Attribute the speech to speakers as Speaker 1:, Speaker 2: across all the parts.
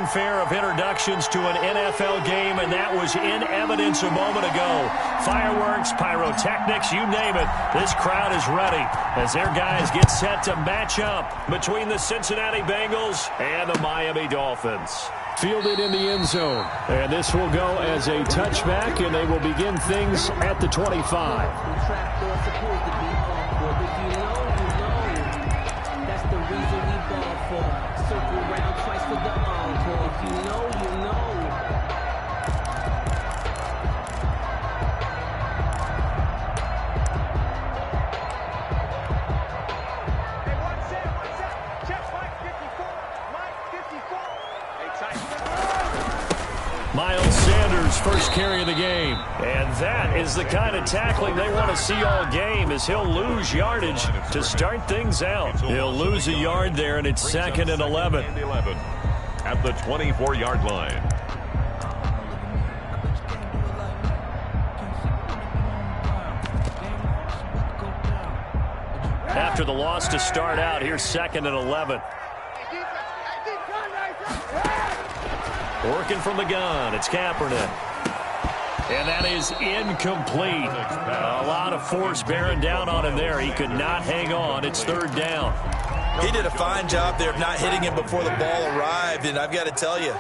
Speaker 1: fanfare of introductions to an NFL game, and that was in evidence a moment ago. Fireworks, pyrotechnics, you name it. This crowd is ready as their guys get set to match up between the Cincinnati Bengals and the Miami Dolphins.
Speaker 2: Fielded in the end zone. And this will go as a touchback, and they will begin things at the 25.
Speaker 1: Miles Sanders, first carry of the game. And that is the kind of tackling they want to see all game, as he'll lose yardage to start things out. He'll lose a yard there, and it's 2nd and 11.
Speaker 3: At the 24-yard line.
Speaker 1: After the loss to start out, here's 2nd and 11. Working from the gun, it's Kaepernick. And that is incomplete. A lot of force bearing down on him there. He could not hang on. It's 3rd down.
Speaker 4: He did a fine job there of not hitting him before the ball arrived, and I've got to tell you,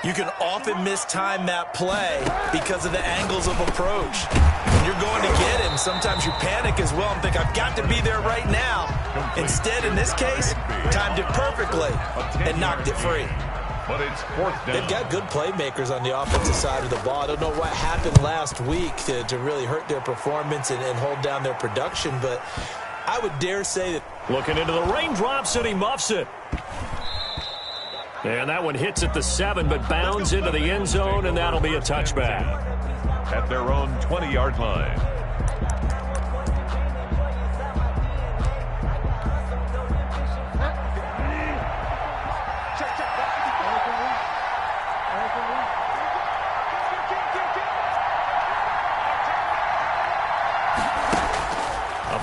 Speaker 4: you can often mistime that play because of the angles of approach. When you're going to get him, sometimes you panic as well and think, I've got to be there right now. Instead, in this case, timed it perfectly and knocked it free.
Speaker 3: But it's 4th down.
Speaker 4: They've got good playmakers on the offensive side of the ball. I don't know what happened last week to really hurt their performance and hold down their production, but I would dare say that.
Speaker 1: Looking into the raindrops, and he muffs it. And that one hits at the 7, but bounds into the end zone, and that'll be a touchback.
Speaker 3: At their own 20-yard line.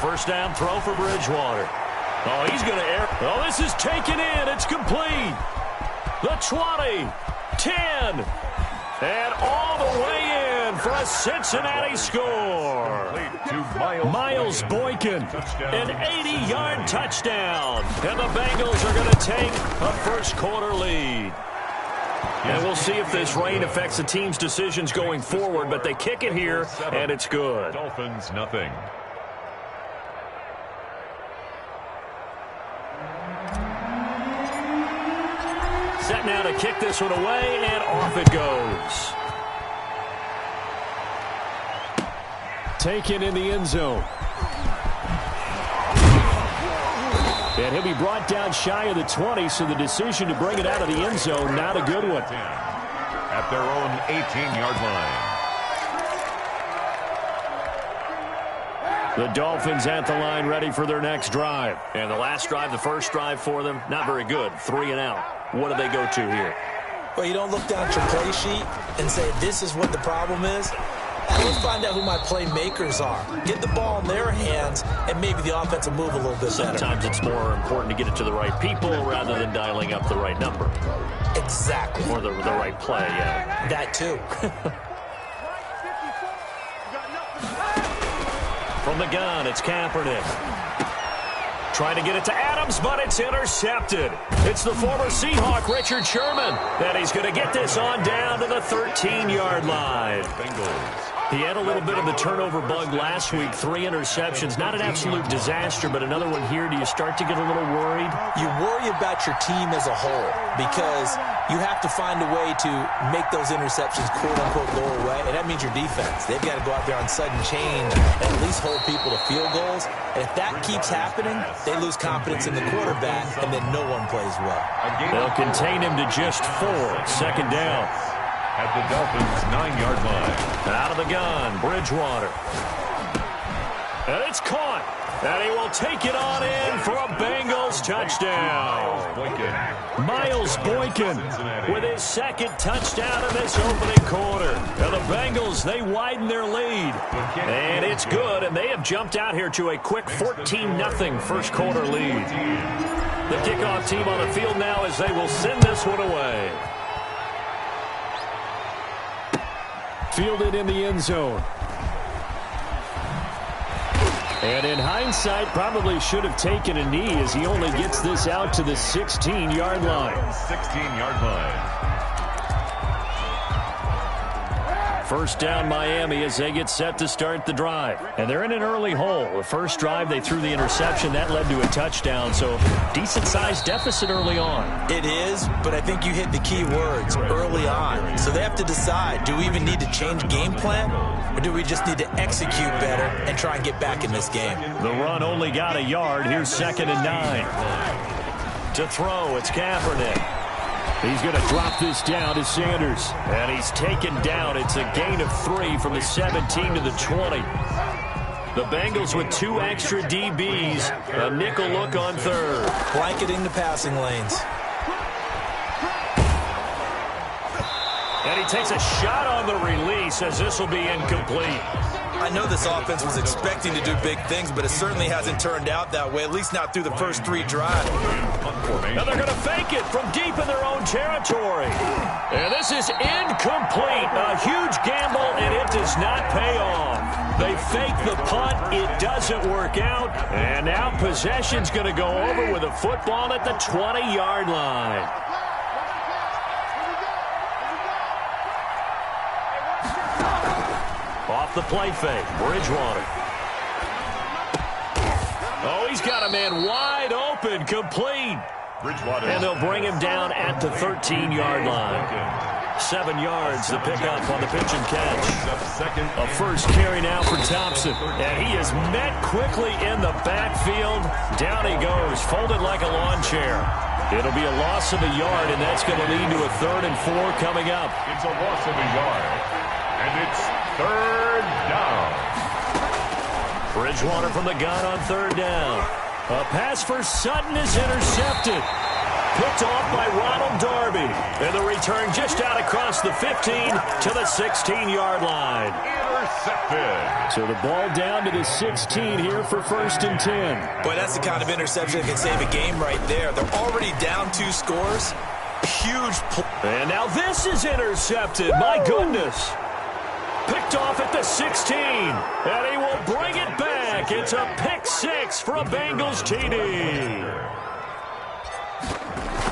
Speaker 1: First down throw for Bridgewater. Oh, he's going to air. Oh, this is taken in. It's complete. The 20, 10, and all the way in for a Cincinnati score. Miles Boykin, an 80-yard touchdown. And the Bengals are going to take a first-quarter lead. And we'll see if this rain affects the team's decisions going forward, but they kick it here, and it's good.
Speaker 3: Dolphins, nothing.
Speaker 1: Set now to kick this one away, and off it goes.
Speaker 2: Taken in the end zone. And he'll be brought down shy of the 20, so the decision to bring it out of the end zone, not a good one.
Speaker 3: At their own 18-yard line.
Speaker 1: The Dolphins at the line, ready for their next drive. And the last drive, the first drive for them, not very good. 3 and out. What do they go to here?
Speaker 4: Well, you don't look down at your play sheet and say, this is what the problem is. Let's find out who my playmakers are. Get the ball in their hands, and maybe the offense will move a little bit better.
Speaker 1: Sometimes it's more important to get it to the right people rather than dialing up the right number.
Speaker 4: Exactly.
Speaker 1: Or the right play, yeah.
Speaker 4: That, too.
Speaker 1: From the gun, it's Kaepernick. Trying to get it to Adams, but it's intercepted. It's the former Seahawk, Richard Sherman, and he's going to get this on down to the 13-yard line.
Speaker 3: Bengals.
Speaker 1: He had a little bit of the turnover bug last week, 3 interceptions. Not an absolute disaster, but another one here. Do you start to get a little worried?
Speaker 4: You worry about your team as a whole because you have to find a way to make those interceptions, quote-unquote, go away, and that means your defense. They've got to go out there on sudden change and at least hold people to field goals. And if that keeps happening, they lose confidence in the quarterback, and then no one plays well.
Speaker 1: They'll contain him to just 4. 2nd down.
Speaker 3: At the Dolphins' 9-yard line.
Speaker 1: Out of the gun, Bridgewater. And it's caught. And he will take it on in for a Bengals touchdown. Miles Boykin with his 2nd touchdown in this opening quarter. And the Bengals, they widen their lead. And it's good, and they have jumped out here to a quick 14-0 first-quarter lead. The kickoff team on the field now as they will send this one away.
Speaker 2: Fielded in the end zone. And in hindsight, probably should have taken a knee as he only gets this out to the 16-yard line.
Speaker 3: 16-yard line.
Speaker 1: First down Miami as they get set to start the drive. And they're in an early hole. The first drive they threw the interception. That led to a touchdown. So decent-sized deficit early on.
Speaker 4: It is, but I think you hit the key words, early on. So they have to decide, do we even need to change game plan? Or do we just need to execute better and try and get back in this game?
Speaker 1: The run only got a yard. Here's 2nd and 9. To throw, it's Kaepernick. He's going to drop this down to Sanders. And he's taken down. It's a gain of 3 from the 17 to the 20. The Bengals with 2 extra DBs. A nickel look on third.
Speaker 4: Blanketing the passing lanes.
Speaker 1: And he takes a shot on the release as this will be incomplete.
Speaker 4: I know this offense was expecting to do big things, but it certainly hasn't turned out that way, at least not through the first 3 drives.
Speaker 1: Now they're going to fake it from deep in their own territory. And this is incomplete. A huge gamble, and it does not pay off. They fake the punt. It doesn't work out. And now possession's going to go over with a football at the 20-yard line. Off the play fake, Bridgewater. Oh, he's got a man wide open, complete.
Speaker 3: Bridgewater.
Speaker 1: And they'll bring him down at the 13-yard line. 7 yards to pick up on the pitch and catch. A first carry now for Thompson. And he is met quickly in the backfield. Down he goes, folded like a lawn chair. It'll be a loss of a yard, and that's going to lead to a 3rd and 4 coming up.
Speaker 3: It's a loss of a yard. And it's 3rd down.
Speaker 1: Bridgewater from the gun on 3rd down. A pass for Sutton is intercepted. Picked off by Ronald Darby. And the return just out across the 15 to the 16-yard line.
Speaker 3: Intercepted.
Speaker 2: So the ball down to the 16 here for 1st and 10.
Speaker 4: Boy, that's the kind of interception that can save a game right there. They're already down 2 scores. Huge play.
Speaker 1: And now this is intercepted. My goodness. Picked off at the 16. And he will bring it back. It's a pick 6 for a Bengals TD.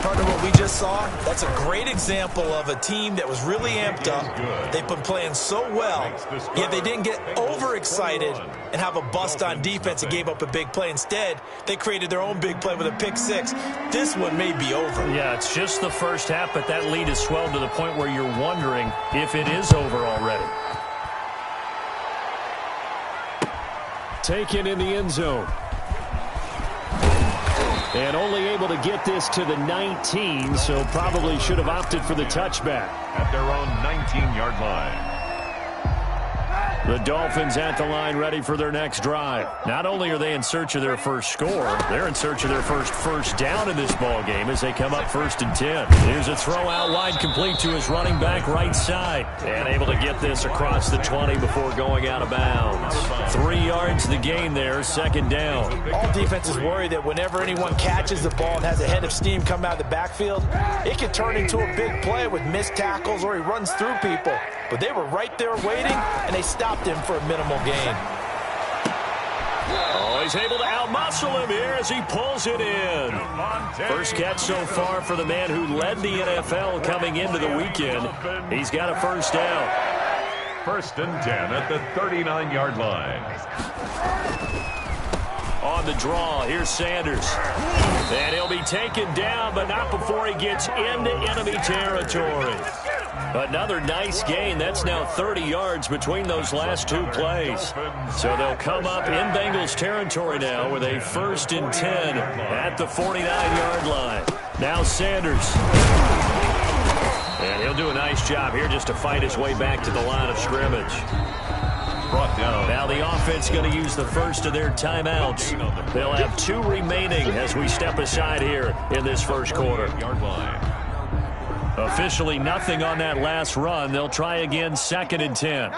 Speaker 4: Partner, what we just saw, that's a great example of a team that was really amped up. They've been playing so well, yet they didn't get overexcited and have a bust on defense and gave up a big play. Instead, they created their own big play with a pick 6. This one may be over.
Speaker 1: Yeah, it's just the first half, but that lead has swelled to the point where you're wondering if it is over already.
Speaker 2: Taken in the end zone. And only able to get this to the 19, so probably should have opted for the touchback.
Speaker 3: At their own 19-yard line.
Speaker 1: The Dolphins at the line ready for their next drive. Not only are they in search of their first score, they're in search of their first down in this ball game as they come up 1st and 10. Here's a throw out wide complete to his running back right side. And able to get this across the 20 before going out of bounds. 3 yards the gain there, 2nd down.
Speaker 4: All defenses worry that whenever anyone catches the ball and has a head of steam come out of the backfield, it can turn into a big play with missed tackles or he runs through people. But they were right there waiting, and they stopped him for a minimal gain.
Speaker 1: Oh, he's able to outmuscle him here as he pulls it in. First catch so far for the man who led the NFL coming into the weekend. He's got a first down.
Speaker 3: 1st and 10 at the 39-yard line.
Speaker 1: On the draw, here's Sanders. And he'll be taken down, but not before he gets into enemy territory. Another nice gain. That's now 30 yards between those last 2 plays. So they'll come up in Bengals territory now with a 1st and 10 at the 49-yard line. Now Sanders. And he'll do a nice job here just to fight his way back to the line of scrimmage.
Speaker 3: Brought down.
Speaker 1: Now the offense going to use the first of their timeouts. They'll have 2 remaining as we step aside here in this first quarter.
Speaker 3: Yard line.
Speaker 1: Officially nothing on that last run. They'll try again 2nd and 10.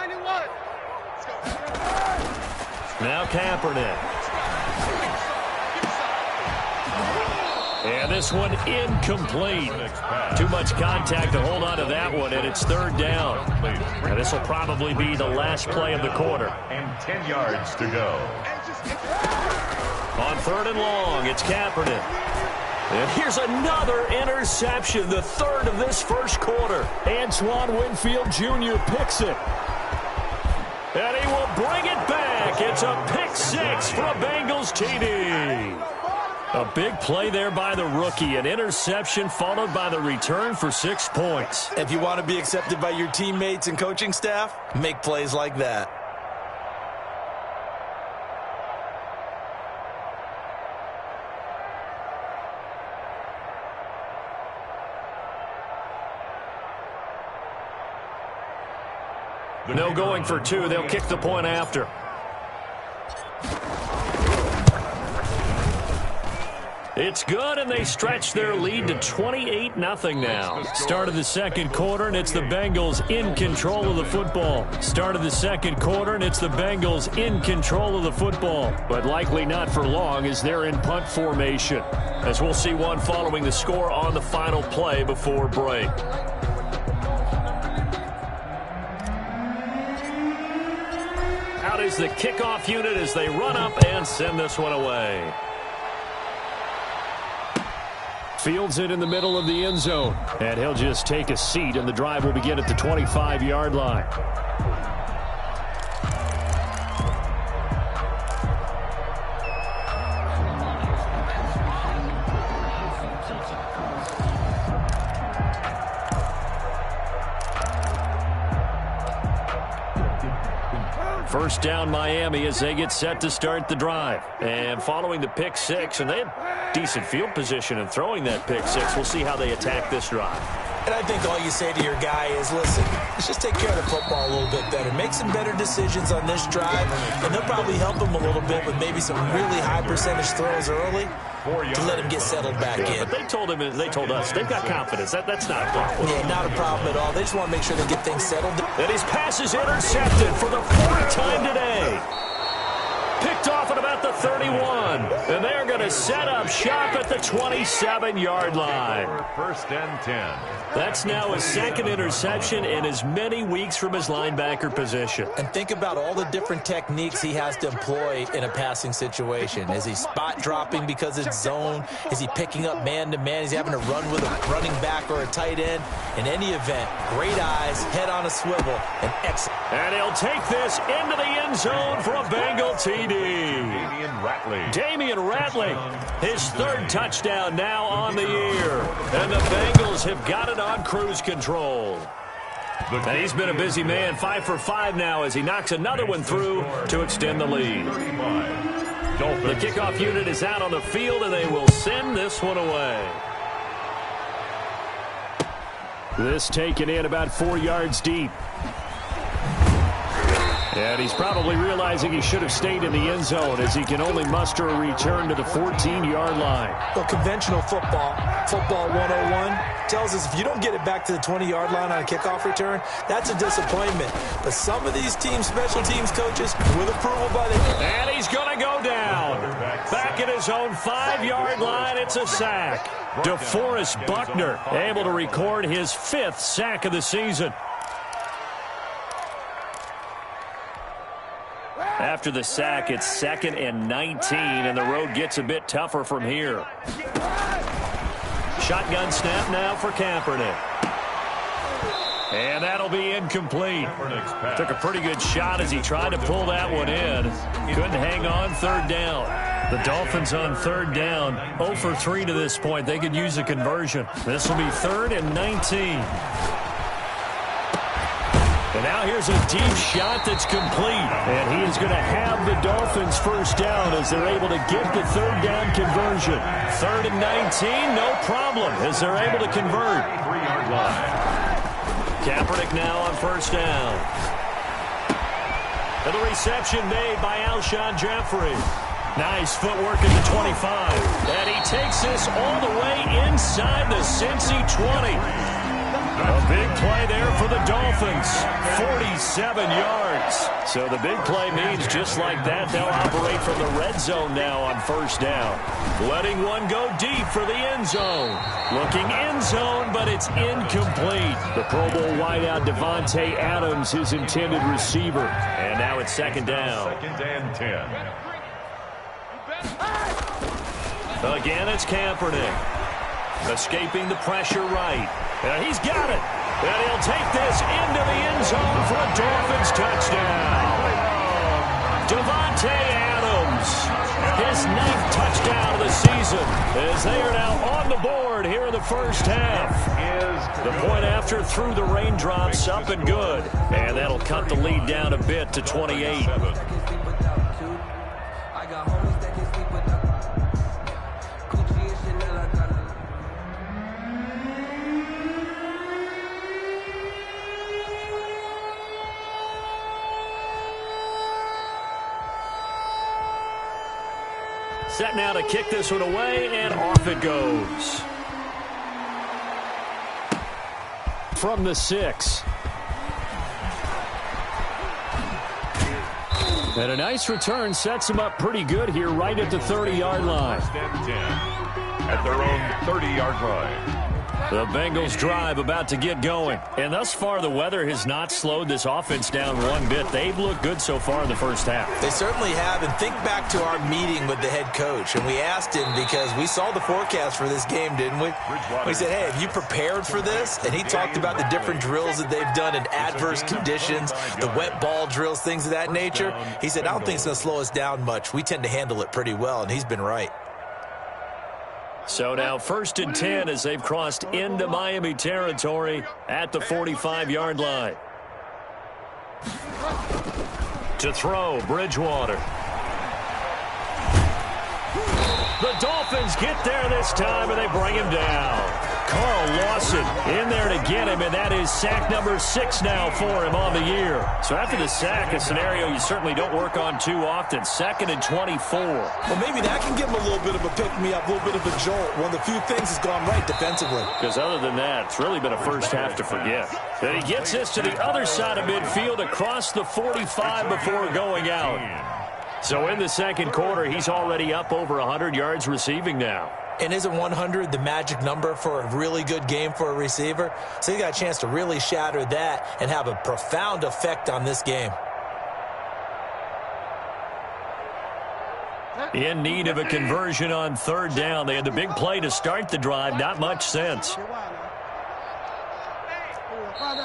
Speaker 1: Now Kaepernick.
Speaker 2: And this one incomplete. Too much contact to hold on to that one, and it's third down. And this will probably be the last play of the quarter.
Speaker 3: And 10 yards to go.
Speaker 1: On third and long, it's Kaepernick. And here's another interception, the third of this first quarter.
Speaker 2: Antoine Winfield Jr. picks it.
Speaker 1: And he will bring it back. It's a pick six for a Bengals TD. A big play there by the rookie. An interception followed by the return for 6 points.
Speaker 4: If you want to be accepted by your teammates and coaching staff, make plays like that.
Speaker 1: No going for two. They'll kick the point after. It's good, and they stretch their lead to 28-0 now.
Speaker 2: Start of the second quarter, and it's the Bengals in control of the football. Start of the second quarter, and it's the Bengals in control of the football. But likely not for long as they're in punt formation.
Speaker 1: As we'll see one following the score on the final play before break. Out is the kickoff unit as they run up and send this one away.
Speaker 2: Fields it in the middle of the end zone. And he'll just take a seat, and the drive will begin at the 25-yard line. First down Miami as they get set to start the drive.
Speaker 1: And following the pick six, and they had decent field position in throwing that pick six. We'll see how they attack this drive.
Speaker 4: And I think all you say to your guy is, listen, let's just take care of the football a little bit better. Make some better decisions on this drive, and they'll probably help him a little bit with maybe some really high percentage throws early to let him get settled back in.
Speaker 1: But they told us, they've got confidence. That's not a problem.
Speaker 4: Yeah, not a problem at all. They just want to make sure they get things settled.
Speaker 1: And his pass is intercepted for the fourth time today. Picked off at about the 31. And they're going to set up shop at the 27-yard line.
Speaker 3: First and 10.
Speaker 1: That's now his second interception in as many weeks from his linebacker position.
Speaker 4: And think about all the different techniques he has to employ in a passing situation. Is he spot dropping because it's zone? Is he picking up man-to-man? Is he having to run with a running back or a tight end? In any event, great eyes, head on a swivel, and excellent.
Speaker 1: And he'll take this into the end zone for a Bengal TD. Damian Ratley, his third touchdown now on the year. And the Bengals have got it on cruise control. And he's been a busy man, 5 for 5 now as he knocks another one through to extend the lead. The kickoff unit is out on the field, and they will send this one away.
Speaker 2: This taken in about 4 yards deep. And he's probably realizing he should have stayed in the end zone as he can only muster a return to the 14-yard line.
Speaker 4: Well, conventional football 101, tells us if you don't get it back to the 20-yard line on a kickoff return, that's a disappointment. But some of these teams, special teams coaches, with approval by the...
Speaker 1: And he's going to go down. Back at his own 5-yard line, it's a sack. DeForest Buckner able to record his 5th sack of the season. After the sack, it's 2nd and 19, and the road gets a bit tougher from here. Shotgun snap now for Kaepernick. And that'll be incomplete. Took a pretty good shot as he tried to pull that one in. Couldn't hang on, third down. The Dolphins on third down, 0 for 3 to this point. They could use a conversion. This will be 3rd and 19. And now here's a deep shot that's complete. And he is going to have the Dolphins first down as they're able to get the third down conversion. 3rd and 19, no problem as they're able to convert.
Speaker 3: 3-yard line.
Speaker 1: Kaepernick now on first down. And the reception made by Alshon Jeffrey. Nice footwork at the 25. And he takes this all the way inside the Cincy 20. A big play there for the Dolphins.
Speaker 2: Dolphins, 47 yards. So the big play means just like that, they'll operate from the red zone now on first down. Letting one go deep for the end zone. Looking end zone, but it's incomplete. The Pro Bowl wideout Davante Adams, his intended receiver. And now it's second down.
Speaker 3: Second and 10.
Speaker 2: Again, it's Kaepernick. Escaping the pressure right. And he's got it. And he'll take this into the end zone for a Dolphins touchdown. Davante Adams, his 9th touchdown of the season, as they are now on the board here in the first half. The point after through the raindrops, up and good. And that'll cut the lead down a bit to 28. Set now to kick this one away, and off it goes. From the 6. And a nice return sets him up pretty good here right at the 30-yard line.
Speaker 3: At their own 30-yard line.
Speaker 2: The Bengals drive about to get going. And thus far, the weather has not slowed this offense down one bit. They've looked good so far in the first half.
Speaker 4: They certainly have. And think back to our meeting with the head coach. And we asked him because we saw the forecast for this game, didn't we? We said, hey, have you prepared for this? And he talked about the different drills that they've done in adverse conditions, the wet ball drills, things of that nature. He said, I don't think it's going to slow us down much. We tend to handle it pretty well, and he's been right.
Speaker 2: So now 1st and 10 as they've crossed into Miami territory at the 45-yard line. To throw, Bridgewater. The Dolphins get there this time, and they bring him down. Carl Lawson in there to get him, and that is sack number 6 now for him on the year. So after the sack, a scenario you certainly don't work on too often. 2nd and 24.
Speaker 4: Well, maybe that can give him a little bit of a pick-me-up, a little bit of a jolt. One of the few things has gone right defensively.
Speaker 2: Because other than that, it's really been a first half to forget. Then he gets this to the other side of midfield across the 45 before going out. So in the second quarter, he's already up over 100 yards receiving now.
Speaker 4: And isn't 100 the magic number for a really good game for a receiver? So he got a chance to really shatter that and have a profound effect on this game.
Speaker 2: In need of a conversion on 3rd down. They had the big play to start the drive. Not much sense.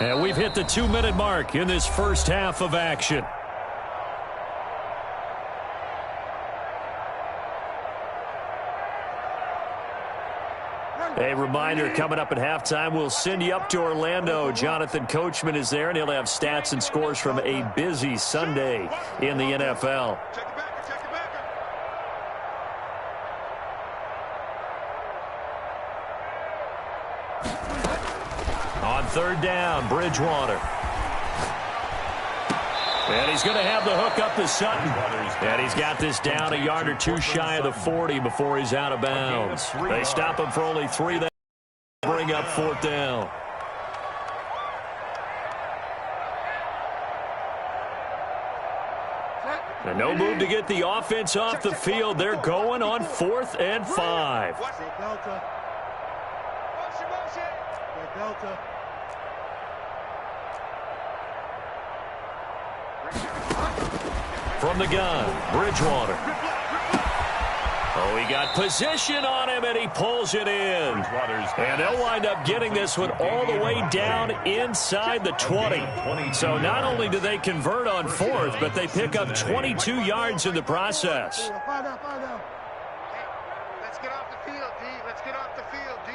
Speaker 2: And we've hit the 2-minute mark in this first half of action. A reminder, coming up at halftime, we'll send you up to Orlando. Jonathan Coachman is there, and he'll have stats and scores from a busy Sunday in the NFL. On 3rd down, Bridgewater. And he's going to have the hook up to Sutton. And he's got this down a yard or two shy of the 40 before he's out of bounds. They stop him for only 3. They bring up 4th down. And no move to get the offense off the field. They're going on 4th and 5. From the gun, Bridgewater. Oh, he got position on him, and he pulls it in. And they'll wind up getting this one all the way down inside the 20. So not only do they convert on 4th, but they pick up 22 yards in the process.
Speaker 5: Let's get off the field, D. Let's get off the field, D.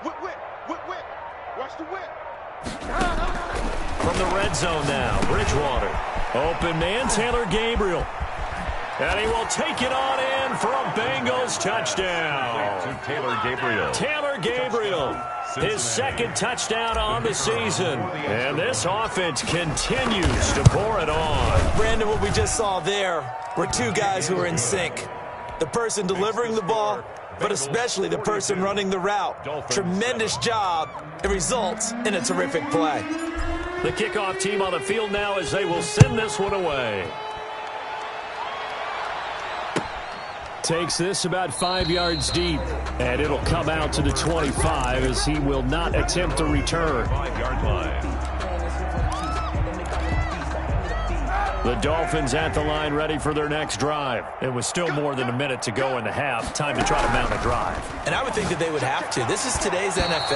Speaker 5: Whip. Watch the whip.
Speaker 2: From the red zone now, Bridgewater. Open man, Taylor Gabriel. And he will take it on in for a Bengals touchdown. Taylor Gabriel, his 2nd touchdown on the season. And this offense continues to pour it on.
Speaker 4: Brandon, what we just saw there were 2 guys who are in sync. The person delivering the ball, but especially the person running the route. Tremendous job. It results in a terrific play.
Speaker 2: The kickoff team on the field now as they will send this one away. Takes this about 5 yards deep, and it'll come out to the 25 as he will not attempt to return.
Speaker 3: 5-yard line.
Speaker 2: The Dolphins at the line ready for their next drive. It was still more than a minute to go in the half. Time to try to mount a drive.
Speaker 4: And I would think that they would have to. This is today's NFL.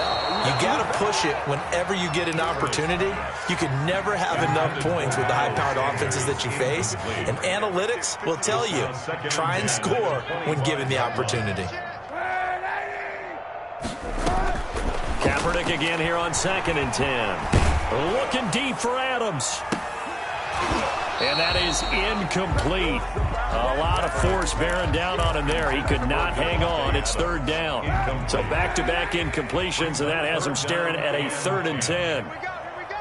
Speaker 4: You got to push it whenever you get an opportunity. You can never have enough points with the high-powered offenses that you face. And analytics will tell you, try and score when given the opportunity.
Speaker 2: Kaepernick again here on 2nd and 10. Looking deep for Adams. And that is incomplete. A lot of force bearing down on him there. He could not hang on. It's 3rd down. So back-to-back incompletions, and that has him staring at a 3rd and 10.
Speaker 5: Here we go.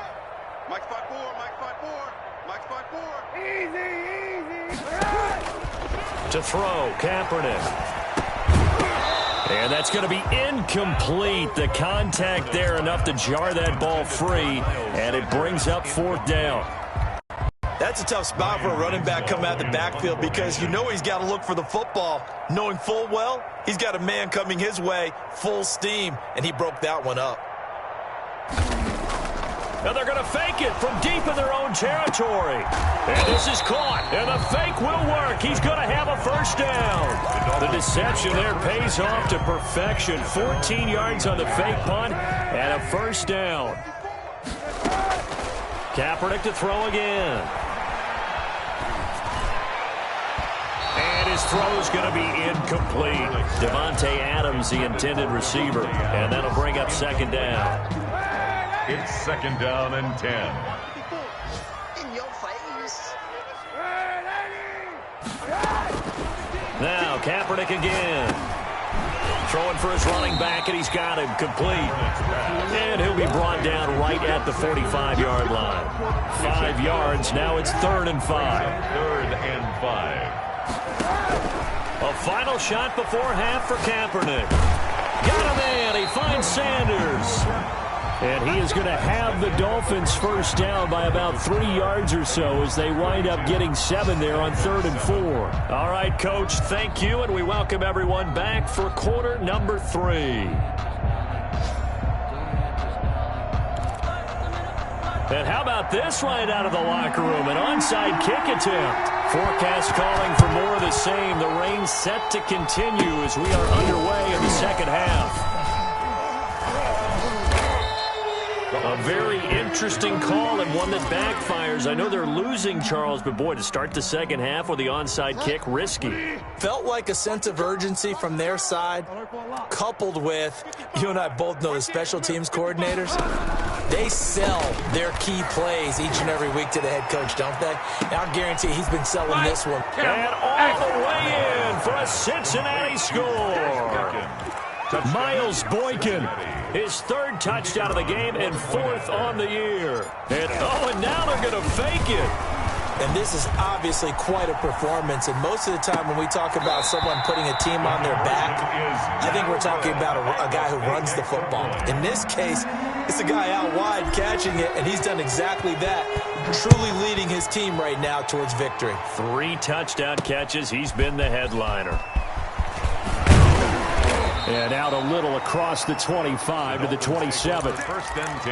Speaker 5: Mike spot 4, Mike spot 4, Mike spot 4. Easy.
Speaker 2: To throw, Kaepernick. And that's going to be incomplete. The contact there enough to jar that ball free, and it brings up 4th down.
Speaker 4: That's a tough spot for a running back coming out of the backfield because you know he's got to look for the football, knowing full well he's got a man coming his way full steam, and he broke that one up.
Speaker 2: Now they're going to fake it from deep in their own territory. And this is caught, and the fake will work. He's going to have a 1st down. The deception there pays off to perfection. 14 yards on the fake punt and a 1st down. Kaepernick to throw again. And his throw is going to be incomplete. Devontae Adams, the intended receiver. And that'll bring up 2nd down.
Speaker 3: It's 2nd down and 10.
Speaker 5: In your face.
Speaker 2: Now Kaepernick again. Throwing for his running back, and he's got him complete. And he'll be brought down right at the 45-yard line. 5 yards, now it's 3rd and 5.
Speaker 3: 3rd and 5.
Speaker 2: A final shot before half for Kaepernick. Got him in, he finds Sanders. And he is going to have the Dolphins 1st down by about 3 yards or so as they wind up getting 7 there on 3rd and 4. All right, Coach, thank you, and we welcome everyone back for quarter number 3. And how about this right out of the locker room? An onside kick attempt. Forecast calling for more of the same. The rain set to continue as we are underway in the 2nd half. A very interesting call and one that backfires. I know they're losing, Charles, but boy, to start the 2nd half with the onside kick, risky.
Speaker 4: Felt like a sense of urgency from their side, coupled with, you and I both know the special teams coordinators, they sell their key plays each and every week to the head coach, don't they? And I'll guarantee he's been selling this one.
Speaker 2: And all the way in for a Cincinnati score. Miles Boykin, his 3rd touchdown of the game and 4th on the year. And now they're going to fake it.
Speaker 4: And this is obviously quite a performance. And most of the time when we talk about someone putting a team on their back, I think we're talking about a guy who runs the football. In this case, it's a guy out wide catching it, and he's done exactly that, truly leading his team right now towards victory.
Speaker 2: 3 touchdown catches. He's been the headliner. And out a little across the 25 to the 27.
Speaker 3: 1st and 10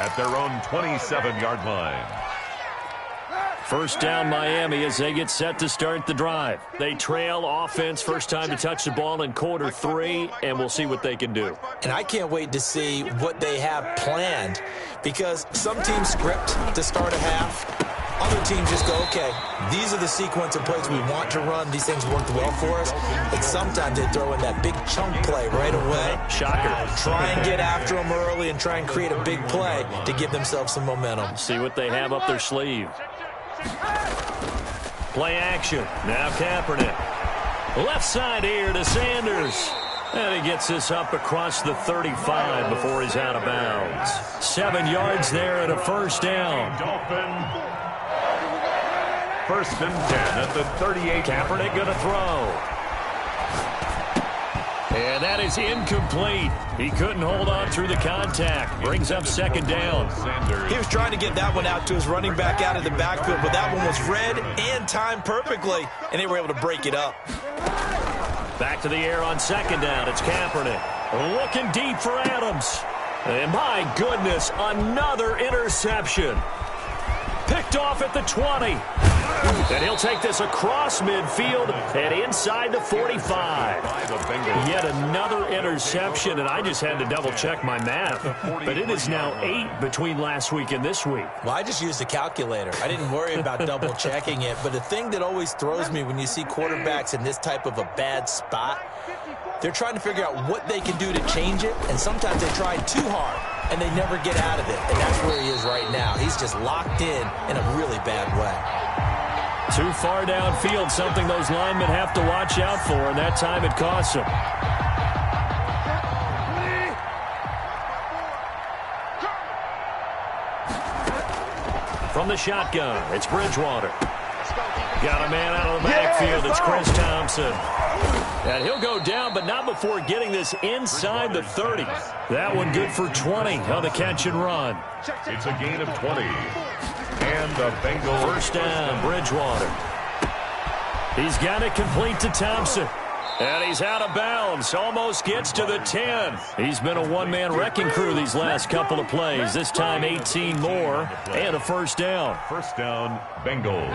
Speaker 3: at their own 27-yard line.
Speaker 2: 1st down Miami as they get set to start the drive. They trail offense, first time to touch the ball in quarter 3, and we'll see what they can do.
Speaker 4: And I can't wait to see what they have planned, because some teams script to start a half. Other teams just go, okay, these are the sequence of plays we want to run. These things worked well for us. And sometimes they throw in that big chunk play right away.
Speaker 2: Shocker.
Speaker 4: Try and get after them early and try and create a big play to give themselves some momentum.
Speaker 2: See what they have up their sleeve. Play action. Now Kaepernick. Left side here to Sanders. And he gets this up across the 35 before he's out of bounds. 7 yards there and a 1st down.
Speaker 3: Dolphin. 1st and 10 at the 38.
Speaker 2: Kaepernick going to throw. And that is incomplete. He couldn't hold on through the contact. Brings up second down.
Speaker 4: He was trying to get that one out to his running back out of the backfield, but that one was read and timed perfectly, and they were able to break it up.
Speaker 2: Back to the air on second down. It's Kaepernick. Looking deep for Adams. And my goodness, another interception. Picked off at the 20. And he'll take this across midfield and inside the 45. Yet another interception, and I just had to double-check my math. But it is now 8 between last week and this week.
Speaker 4: Well, I just used a calculator. I didn't worry about double-checking it. But the thing that always throws me when you see quarterbacks in this type of a bad spot, they're trying to figure out what they can do to change it, and sometimes they try too hard, and they never get out of it. And that's where he is right now. He's just locked in a really bad way.
Speaker 2: Too far downfield, something those linemen have to watch out for, and that time it costs them. From the shotgun, it's Bridgewater. Got a man out of the backfield. It's Chris Thompson. And he'll go down, but not before getting this inside the 30. That one good for 20 on the catch and run.
Speaker 3: It's a gain of 20. And the Bengals.
Speaker 2: First down, Bridgewater. He's got it complete to Thompson. And he's out of bounds. Almost gets to the 10. He's been a one-man wrecking crew these last couple of plays. This time 18 more and a first down.
Speaker 3: First down, Bengals.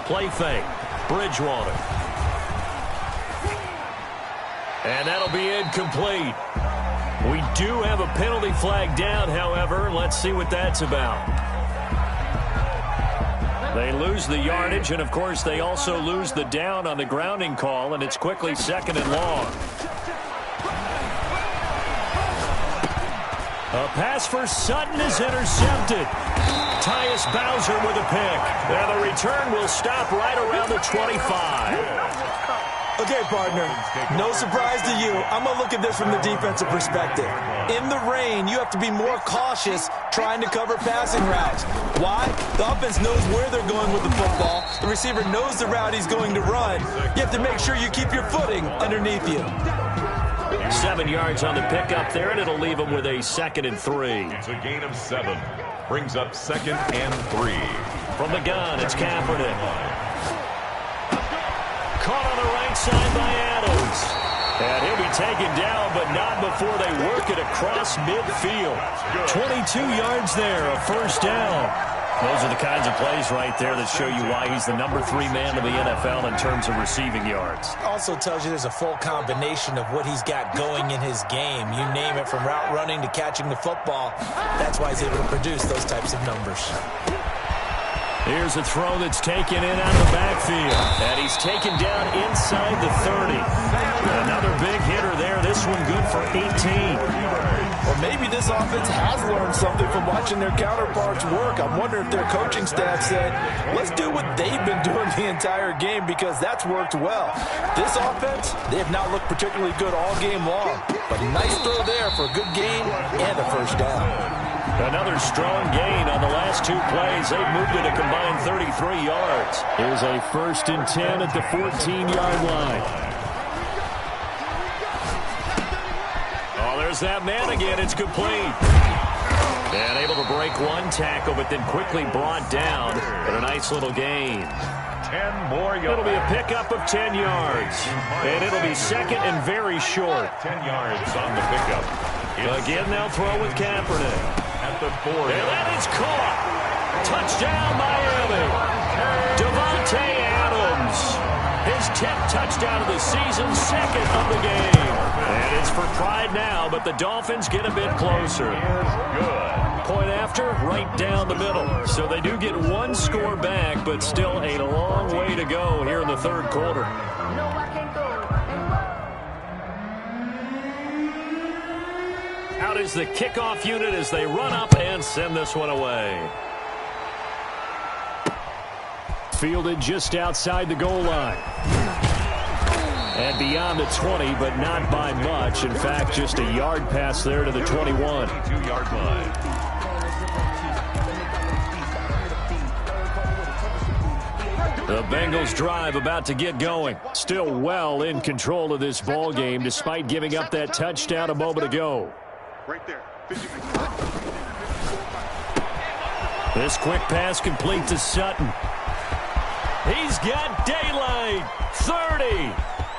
Speaker 2: Play fake. Bridgewater. And that'll be incomplete. We do have a penalty flag down, however. Let's see what that's about. They lose the yardage, and, of course, they also lose the down on the grounding call, and it's quickly second and long. A pass for Sutton is intercepted. Tyus Bowser with a pick. And the return will stop right around the 25.
Speaker 4: Okay, partner, no surprise to you. I'm going to look at this from the defensive perspective. In the rain, you have to be more cautious trying to cover passing routes. Why? The offense knows where they're going with the football. The receiver knows the route he's going to run. You have to make sure you keep your footing underneath you.
Speaker 2: 7 yards on the pickup there, and it'll leave him with a 2nd and 3.
Speaker 3: It's a gain of 7. Brings up 2nd and 3.
Speaker 2: From the gun, it's Kaepernick. Caught on the right side by Adams. And he'll be taken down, but not before they work it across midfield. 22 yards there, a first down. Those are the kinds of plays right there that show you why he's the number 3 man in the NFL in terms of receiving yards.
Speaker 4: Also tells you there's a full combination of what he's got going in his game. You name it, from route running to catching the football. That's why he's able to produce those types of numbers.
Speaker 2: Here's a throw that's taken in out of the backfield. And he's taken down inside the 30. Another big hitter there. This one good for 18.
Speaker 4: Or maybe this offense has learned something from watching their counterparts work. I wonder if their coaching staff said, let's do what they've been doing the entire game, because that's worked well. This offense, they have not looked particularly good all game long. But a nice throw there for a good gain and a first down.
Speaker 2: Another strong gain on the last 2 plays. They've moved it a combined 33 yards. Here's a 1st and 10 at the 14-yard line. Oh, there's that man again. It's complete. And able to break one tackle, but then quickly brought down. But a nice little gain.
Speaker 3: 10 more yards.
Speaker 2: It'll be a pickup of 10 yards. And it'll be 2nd and very short.
Speaker 3: 10 yards on the pickup.
Speaker 2: Again, they'll throw with Kaepernick.
Speaker 3: At the 4.
Speaker 2: And that is caught. Touchdown, Miami. Davante Adams. His 10th touchdown of the season, 2nd of the game. And it's for pride now, but the Dolphins get a bit closer.
Speaker 3: Good.
Speaker 2: Point after, right down the middle. So they do get 1 score back, but still a long way to go here in the 3rd quarter. Out is the kickoff unit as they run up and send this one away. Fielded just outside the goal line. And beyond the 20, but not by much. In fact, just a yard pass there to the 21.
Speaker 3: 2-yard line.
Speaker 2: The Bengals drive about to get going. Still well in control of this ball game despite giving up that touchdown a moment ago.
Speaker 5: Right there.
Speaker 2: This quick pass complete to Sutton. He's got daylight. 30,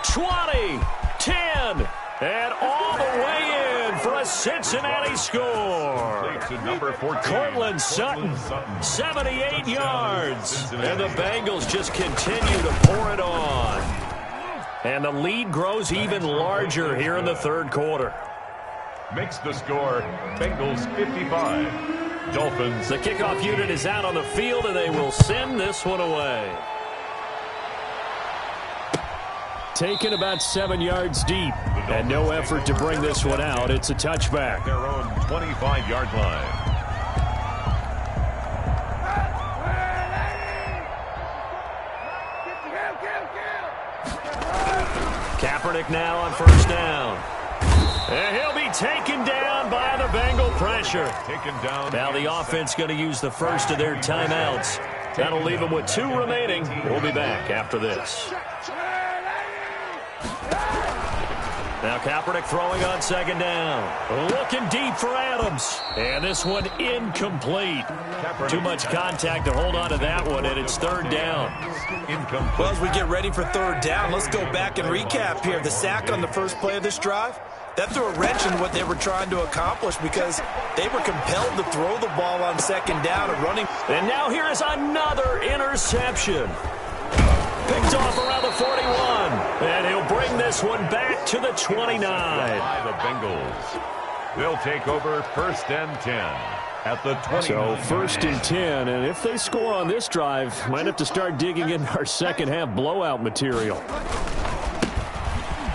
Speaker 2: 20, 10, and all the way in for a Cincinnati score.
Speaker 3: To number 14,
Speaker 2: Cortland Sutton, 78 yards. And the Bengals just continue to pour it on. And the lead grows even larger here in the third quarter.
Speaker 3: Makes the score Bengals 55, Dolphins.
Speaker 2: The kickoff unit is out on the field, and they will send this one away. Taken about 7 yards deep, and no effort to bring this one out. It's a touchback.
Speaker 3: Their own 25-yard line.
Speaker 2: Kaepernick now on first down. And he'll be taken down by the Bengal pressure.
Speaker 3: Taken down.
Speaker 2: Now the offense going to use the first of their timeouts. That'll leave them with 2 remaining. We'll be back after this. Now Kaepernick throwing on second down. Looking deep for Adams. And this one incomplete. Too much contact to hold on to that one, and it's third down.
Speaker 3: Incomplete.
Speaker 4: Well, as we get ready for third down, let's go back and recap here. The sack on the first play of this drive, that threw a wrench in what they were trying to accomplish because they were compelled to throw the ball on second down and running.
Speaker 2: And now here is another interception. Picked off around the 41. And he'll bring this one back to the 29.
Speaker 3: By the Bengals. They'll take over first and 10 at the 20.
Speaker 2: So first and 10, and if they score on this drive, might have to start digging in our second half blowout material.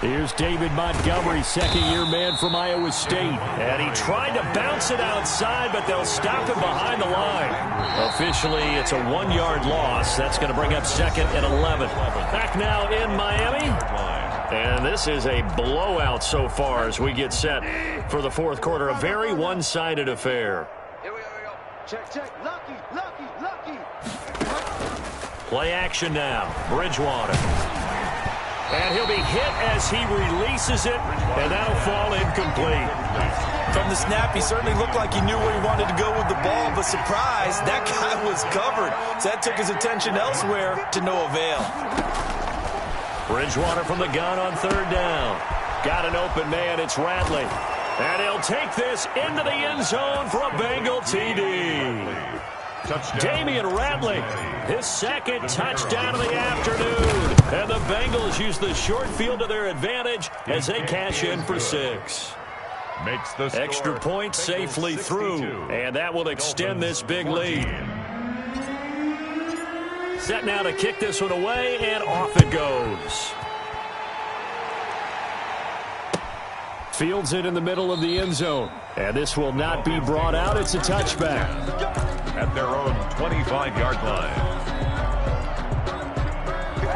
Speaker 2: Here's David Montgomery, second-year man from Iowa State. And he tried to bounce it outside, but they'll stop him behind the line. Officially, it's a 1-yard loss. That's going to bring up second and 11. Back now in Miami. And this is a blowout so far as we get set for the fourth quarter. A very one-sided affair.
Speaker 5: Here we go. Check. Lucky.
Speaker 2: Play action now. Bridgewater. And he'll be hit as he releases it, and that'll fall incomplete.
Speaker 4: From the snap, he certainly looked like he knew where he wanted to go with the ball, but surprise, that guy was covered. So that took his attention elsewhere to no avail.
Speaker 2: Bridgewater from the gun on third down. Got an open man, it's Ratley. And he'll take this into the end zone for a Bengal TD.
Speaker 3: Touchdown.
Speaker 2: Damian Ratley, his second touchdown of the afternoon. And the Bengals use the short field to their advantage as they cash in for 6.
Speaker 3: Makes the score
Speaker 2: Extra point safely through, and that will extend this big lead. Set now to kick this one away, and off it goes. Fields it in the middle of the end zone, and this will not be brought out. It's a touchback.
Speaker 3: At their own 25-yard line.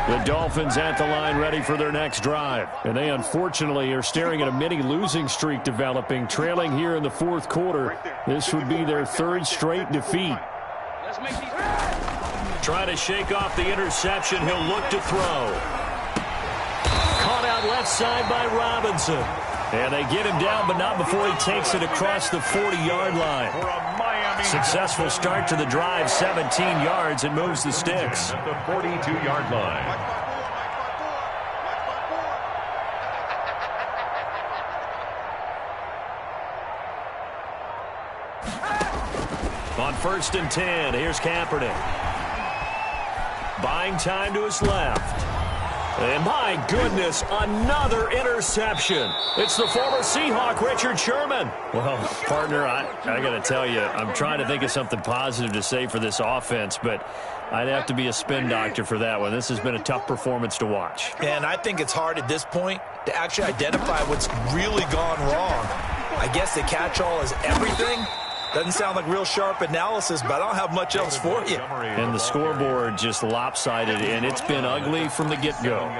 Speaker 2: The Dolphins at the line ready for their next drive. And they unfortunately are staring at a mini losing streak developing, trailing here in the fourth quarter. This would be their third straight defeat. Try to shake off the interception. He'll look to throw. Caught out left side by Robinson. And they get him down, but not before he takes it across the 40-yard line. Successful start to the drive, 17 yards, and moves the sticks.
Speaker 3: At the 42-yard line.
Speaker 2: On first and 10, here's Kaepernick. Buying time to his left. And my goodness, another interception. It's the former Seahawk, Richard Sherman. Well, partner, I got to tell you, I'm trying to think of something positive to say for this offense, but I'd have to be a spin doctor for that one. This has been a tough performance to watch.
Speaker 4: And I think it's hard at this point to actually identify what's really gone wrong. I guess the catch-all is everything. Doesn't sound like real sharp analysis, but I don't have much else for you.
Speaker 2: And the scoreboard just lopsided, and it's been ugly from the get-go.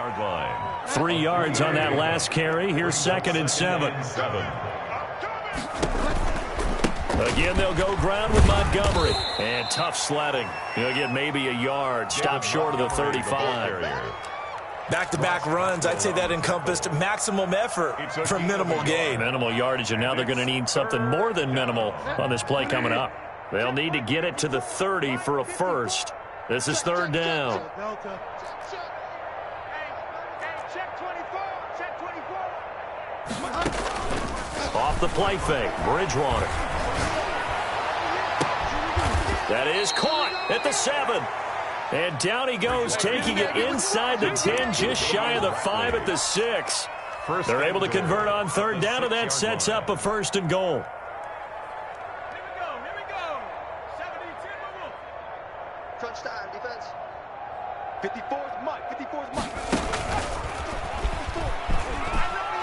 Speaker 2: 3 yards on that last carry. Here's second and 7. Again, they'll go ground with Montgomery. And tough sledding. He'll get maybe a yard. Stop short of the 35.
Speaker 4: Back-to-back runs, I'd say that encompassed maximum effort for minimal gain.
Speaker 2: Minimal yardage, and now they're going to need something more than minimal on this play coming up. They'll need to get it to the 30 for a first. This is third down. Off the play fake, Bridgewater. That is caught at the 7. And down he goes, taking it inside the 10, just shy of the 5 at the 6. They're able to convert on third down, and that sets up a first and goal.
Speaker 5: Here we go. 72. Crunch time, defense. 54's Mike. 54's Mike.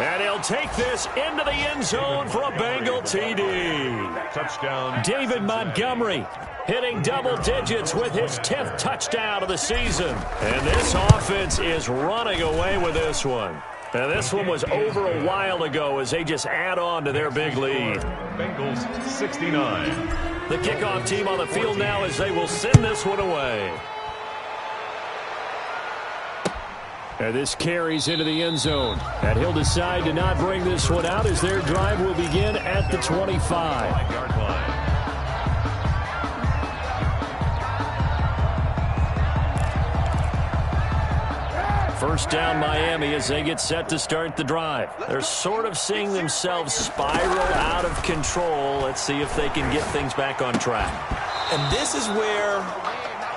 Speaker 2: And he'll take this into the end zone for a Bengal TD.
Speaker 3: Touchdown.
Speaker 2: David Montgomery hitting double digits with his 10th touchdown of the season. And this offense is running away with this one. And this one was over a while ago as they just add on to their big lead.
Speaker 3: Bengals 69.
Speaker 2: The kickoff team on the field now as they will send this one away. And this carries into the end zone. And he'll decide to not bring this one out as their drive will begin at the 25.
Speaker 3: 5-yard line.
Speaker 2: First down Miami as they get set to start the drive. They're sort of seeing themselves spiral out of control. Let's see if they can get things back on track.
Speaker 4: And this is where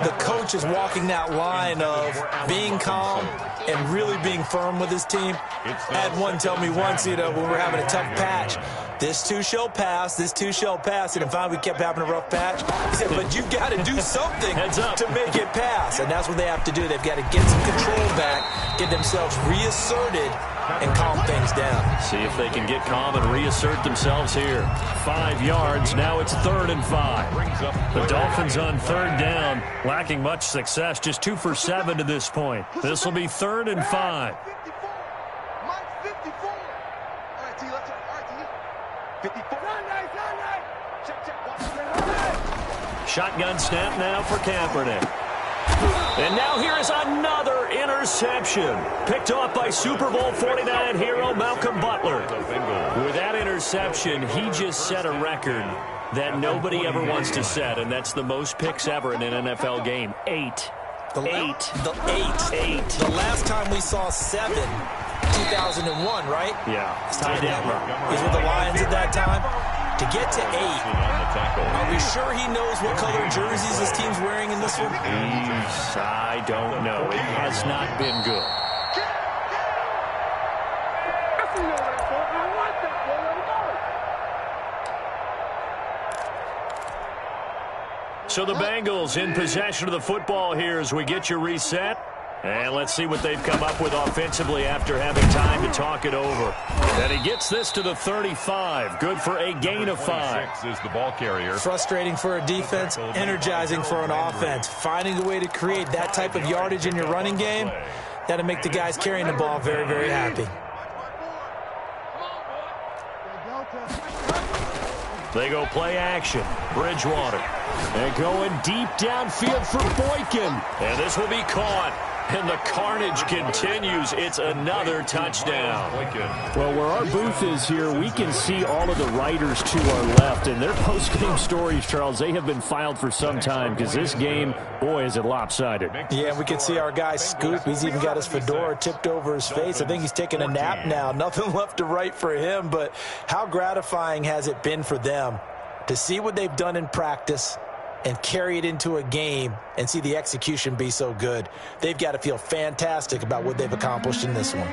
Speaker 4: the coach is walking that line of being calm and really being firm with his team. I had one tell me once, when we were having a tough patch, this too shall pass, this too shall pass. And finally we kept having a rough patch. He said, but you got to do something to make it pass. And that's what they have to do. They've got to get some control back, get themselves reasserted, and calm things down.
Speaker 2: See if they can get calm and reassert themselves here. 5 yards. Now it's 3rd and 5. The Dolphins on third down, lacking much success. Just 2 for 7 to this point. This will be 3rd and 5.
Speaker 5: 54. Mike 54. All right, T, let's go. All right, T. 54. Check.
Speaker 2: Shotgun snap now for Kaepernick. And now here is another interception. Picked off by Super Bowl 49 hero Malcolm Butler. With that interception, he just set a record that nobody ever wants to set, and that's the most picks ever in an NFL game. 8.
Speaker 4: The last time we saw 7, 2001, right?
Speaker 2: Yeah.
Speaker 4: Ty Detmer. He's with the Lions at that time. To get to 8, are we sure he knows what color jerseys his team's wearing in this one?
Speaker 2: I don't know. It has not been good. So the Bengals in possession of the football here as we get you reset. And let's see what they've come up with offensively after having time to talk it over. And he gets this to the 35. Good for a gain of 5.
Speaker 3: Is the ball carrier.
Speaker 4: Frustrating for a defense, energizing for an offense. Finding a way to create that type of yardage in your running game, that'll make the guys carrying the ball very, very happy.
Speaker 2: They go play action. Bridgewater. And going deep downfield for Boykin. And this will be caught. And the carnage continues. It's another touchdown.
Speaker 6: Well, where our booth is here, we can see all of the writers to our left. And their post-game stories, Charles, they have been filed for some time because this game, boy, is it lopsided.
Speaker 4: Yeah, we can see our guy Scoop. He's even got his fedora tipped over his face. I think he's taking a nap now. Nothing left to write for him. But how gratifying has it been for them to see what they've done in practice and carry it into a game and see the execution be so good? They've got to feel fantastic about what they've accomplished in this one.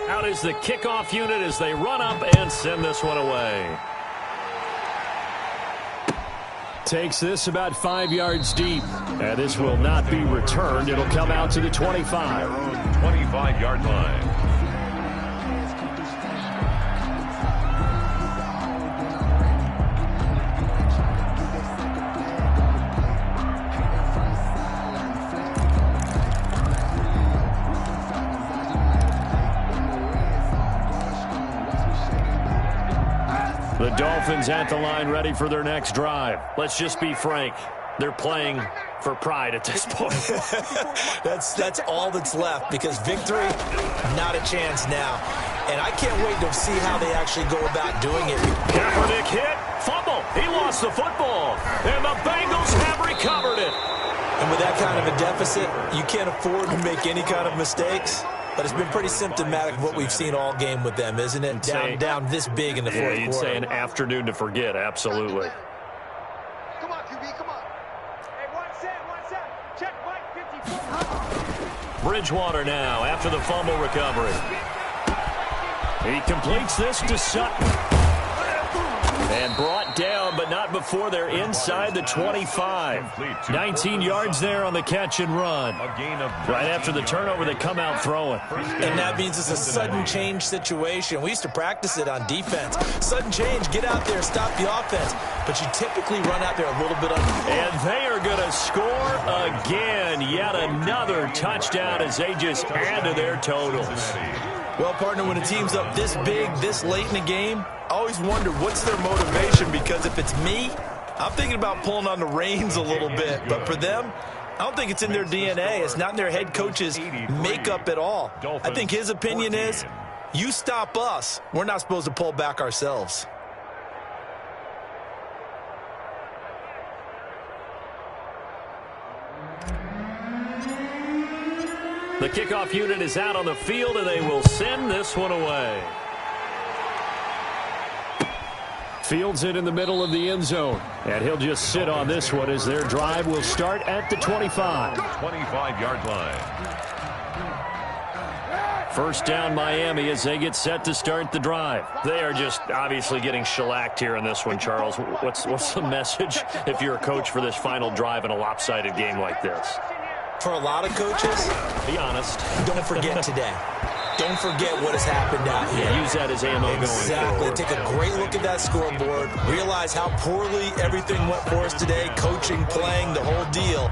Speaker 2: Out is the kickoff unit as they run up and send this one away.
Speaker 6: Takes this about 5 yards deep. And this will not be returned. It'll come out to the 25.
Speaker 3: 25-yard line.
Speaker 2: The Dolphins at the line ready for their next drive.
Speaker 1: Let's just be frank. They're playing for pride at this point.
Speaker 4: That's all that's left, because victory, not a chance now. And I can't wait to see how they actually go about doing it.
Speaker 1: Kaepernick hit, fumble. He lost the football, and the Bengals have recovered it.
Speaker 4: And with that kind of a deficit, you can't afford to make any kind of mistakes. But it's been pretty symptomatic of what we've seen all game with them, isn't it? Down this big in the fourth quarter.
Speaker 1: You'd say an afternoon to forget, absolutely.
Speaker 5: Come on, QB, come on. Hey, one set. Check Mike 54.
Speaker 1: Bridgewater now after the fumble recovery.
Speaker 2: He completes this to Sutton. And brought down, but not before they're inside the 25. 19 yards there on the catch and run. Right after the turnover, they come out throwing.
Speaker 4: And that means it's a sudden change situation. We used to practice it on defense. Sudden change, get out there, stop the offense. But you typically run out there a little bit under.
Speaker 2: And they are going to score again. Yet another touchdown as they just add to their totals.
Speaker 4: Well, partner, when a team's up this big, this late in the game, I always wonder what's their motivation, because if it's me, I'm thinking about pulling on the reins a little bit. But for them, I don't think it's in their DNA. It's not in their head coach's makeup at all. I think his opinion is, you stop us, we're not supposed to pull back ourselves.
Speaker 2: The kickoff unit is out on the field, and they will send this one away. Fields it in the middle of the end zone, and he'll just sit on this one as their drive will start at the 25.
Speaker 3: 25-yard line.
Speaker 2: First down Miami as they get set to start the drive.
Speaker 1: They are just obviously getting shellacked here in this one, Charles. What's the message if you're a coach for this final drive in a lopsided game like this?
Speaker 4: For a lot of coaches,
Speaker 1: be honest,
Speaker 4: don't forget today. Don't forget what has happened out here.
Speaker 1: Yeah, use that as ammo going forward.
Speaker 4: Take a great look at that scoreboard. Realize how poorly everything went for us today, coaching, playing, the whole deal.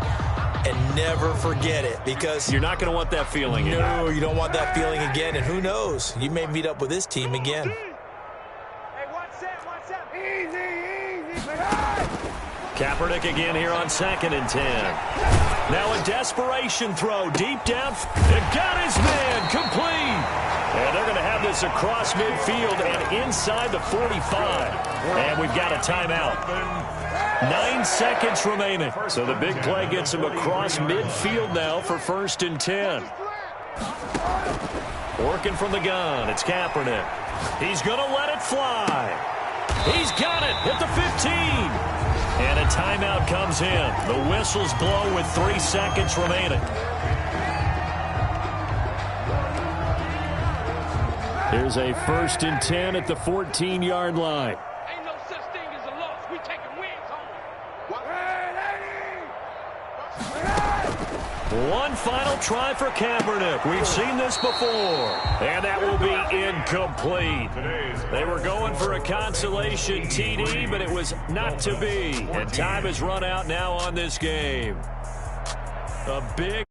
Speaker 4: And never forget it, because
Speaker 1: you're not going to want that feeling again.
Speaker 4: No, you don't want that feeling again. And who knows, you may meet up with this team again.
Speaker 5: Hey, one set. Easy.
Speaker 1: Kaepernick again here on 2nd and 10. Now a desperation throw deep down. It got his man complete. And they're going to have this across midfield and inside the 45. And we've got a timeout. 9 seconds remaining. So the big play gets him across midfield now for 1st and 10. Working from the gun, it's Kaepernick. He's going to let it fly. He's got it at the 15. And a timeout comes in. The whistles blow with 3 seconds remaining.
Speaker 2: Here's a 1st and 10 at the 14-yard line.
Speaker 5: Ain't no such thing as a loss. We taking wins home.
Speaker 1: One final try for Kaepernick. We've seen this before. And that will be incomplete. They were going for a consolation TD, but it was not to be. And time has run out now on this game. A big